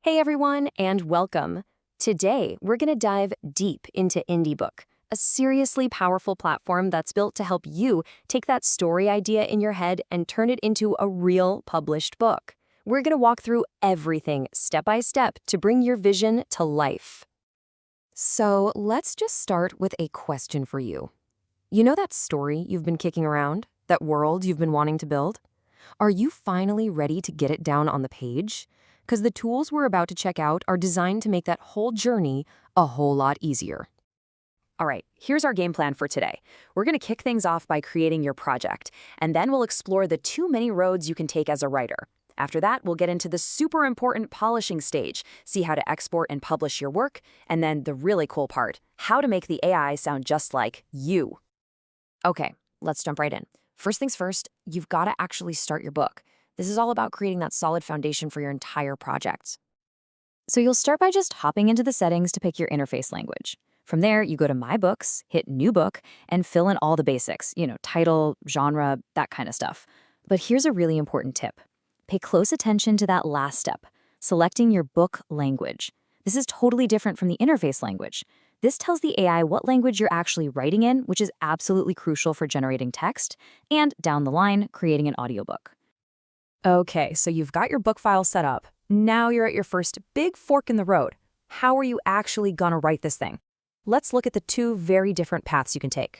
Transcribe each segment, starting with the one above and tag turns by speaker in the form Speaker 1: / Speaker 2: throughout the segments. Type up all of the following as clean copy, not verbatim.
Speaker 1: Hey everyone, and welcome. Today, we're going to dive deep into IndieBook, a seriously powerful platform that's built to help you take that story idea in your head and turn it into a real published book. We're going to walk through everything step by step to bring your vision to life. So let's just start with a question for you. You know that story you've been kicking around? That world you've been wanting to build? Are you finally ready to get it down on the page? Because the tools we're about to check out are designed to make that whole journey a whole lot easier. All right, here's our game plan for today. We're going to kick things off by creating your project, and then we'll explore the too many roads you can take as a writer. After that, we'll get into the super important polishing stage, see how to export and publish your work, and then the really cool part, how to make the AI sound just like you. Okay, let's jump right in. First things first, you've got to actually start your book. This is all about creating that solid foundation for your entire project. So you'll start by just hopping into the settings to pick your interface language. From there, you go to My Books, hit New Book, and fill in all the basics, title, genre, that kind of stuff. But here's a really important tip. Pay close attention to that last step, selecting your book language. This is totally different from the interface language. This tells the AI what language you're actually writing in, which is absolutely crucial for generating text, and down the line, creating an audiobook. Okay, so you've got your book file set up. Now you're at your first big fork in the road. How are you actually gonna write this thing? Let's look at the two very different paths you can take.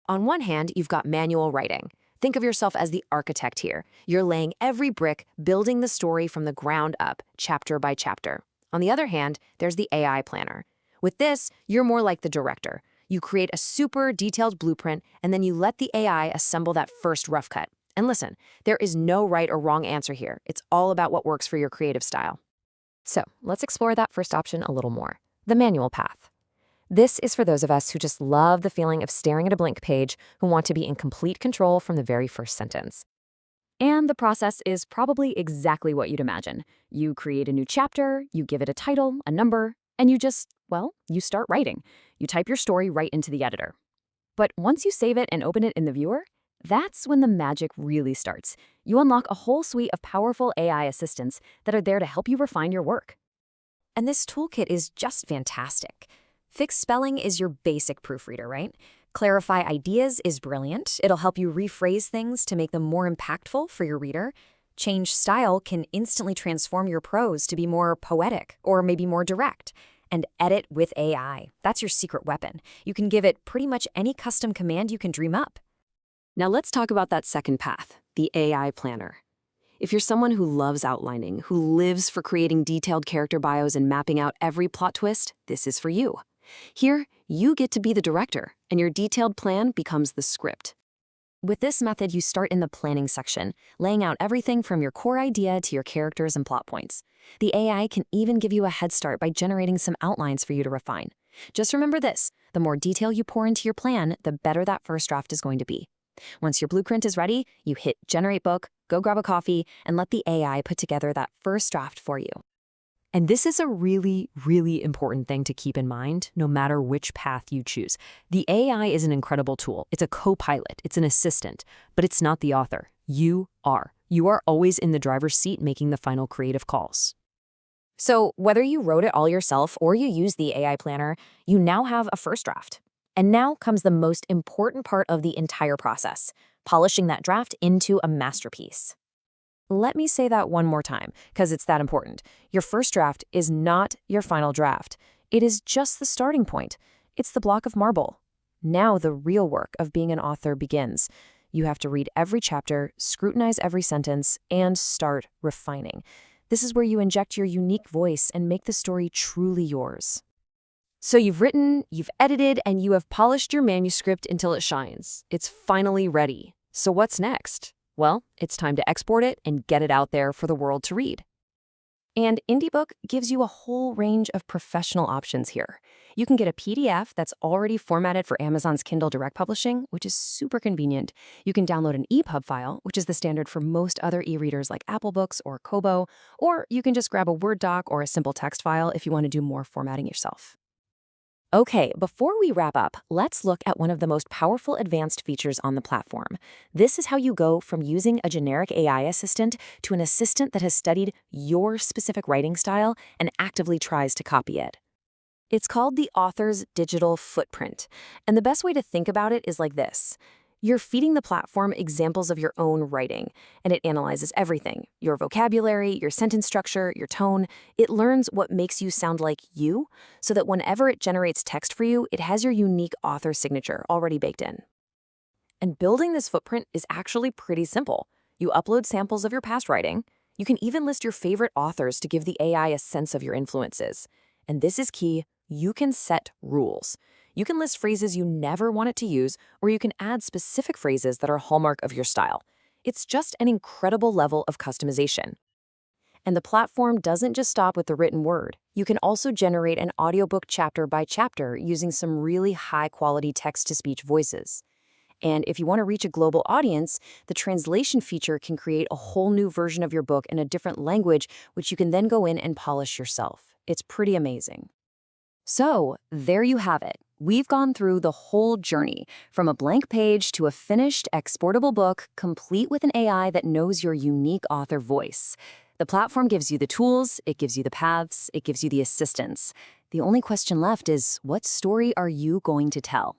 Speaker 1: On one hand, you've got manual writing. Think of yourself as the architect here. You're laying every brick, building the story from the ground up, chapter by chapter. On the other hand, there's the AI planner. With this, you're more like the director. You create a super detailed blueprint, and then you let the AI assemble that first rough cut. And listen, there is no right or wrong answer here. It's all about what works for your creative style. So let's explore that first option a little more, the manual path. This is for those of us who just love the feeling of staring at a blank page, who want to be in complete control from the very first sentence. And the process is probably exactly what you'd imagine. You create a new chapter, you give it a title, a number, and you start writing. You type your story right into the editor. But once you save it and open it in the viewer, that's when the magic really starts. You unlock a whole suite of powerful AI assistants that are there to help you refine your work. And this toolkit is just fantastic. Fix spelling is your basic proofreader, right? Clarify ideas is brilliant. It'll help you rephrase things to make them more impactful for your reader. Change style can instantly transform your prose to be more poetic or maybe more direct. And edit with AI. That's your secret weapon. You can give it pretty much any custom command you can dream up. Now let's talk about that second path, the AI planner. If you're someone who loves outlining, who lives for creating detailed character bios and mapping out every plot twist, this is for you. Here, you get to be the director, and your detailed plan becomes the script. With this method, you start in the planning section, laying out everything from your core idea to your characters and plot points. The AI can even give you a head start by generating some outlines for you to refine. Just remember this, the more detail you pour into your plan, the better that first draft is going to be. Once your blueprint is ready, you hit Generate Book, go grab a coffee, and let the AI put together that first draft for you. And this is a really, really important thing to keep in mind, no matter which path you choose. The AI is an incredible tool. It's a co-pilot. It's an assistant. But it's not the author. You are. You are always in the driver's seat making the final creative calls. So whether you wrote it all yourself or you use the AI planner, you now have a first draft. And now comes the most important part of the entire process, polishing that draft into a masterpiece. Let me say that one more time, because it's that important. Your first draft is not your final draft. It is just the starting point. It's the block of marble. Now the real work of being an author begins. You have to read every chapter, scrutinize every sentence, and start refining. This is where you inject your unique voice and make the story truly yours. So you've written, you've edited, and you have polished your manuscript until it shines. It's finally ready. So what's next? Well, it's time to export it and get it out there for the world to read. And IndieBook gives you a whole range of professional options here. You can get a PDF that's already formatted for Amazon's Kindle Direct Publishing, which is super convenient. You can download an EPUB file, which is the standard for most other e-readers like Apple Books or Kobo, or you can just grab a Word doc or a simple text file if you want to do more formatting yourself. Okay, before we wrap up, let's look at one of the most powerful advanced features on the platform. This is how you go from using a generic AI assistant to an assistant that has studied your specific writing style and actively tries to copy it. It's called the author's digital footprint. And the best way to think about it is like this. You're feeding the platform examples of your own writing, and it analyzes everything: your vocabulary, your sentence structure, your tone. It learns what makes you sound like you, so that whenever it generates text for you, it has your unique author signature already baked in. And building this footprint is actually pretty simple. You upload samples of your past writing. You can even list your favorite authors to give the AI a sense of your influences. And this is key: you can set rules. You can list phrases you never want it to use, or you can add specific phrases that are a hallmark of your style. It's just an incredible level of customization. And the platform doesn't just stop with the written word. You can also generate an audiobook chapter by chapter using some really high-quality text-to-speech voices. And if you want to reach a global audience, the translation feature can create a whole new version of your book in a different language, which you can then go in and polish yourself. It's pretty amazing. So, there you have it. We've gone through the whole journey, from a blank page to a finished, exportable book, complete with an AI that knows your unique author voice. The platform gives you the tools, it gives you the paths, it gives you the assistance. The only question left is, what story are you going to tell?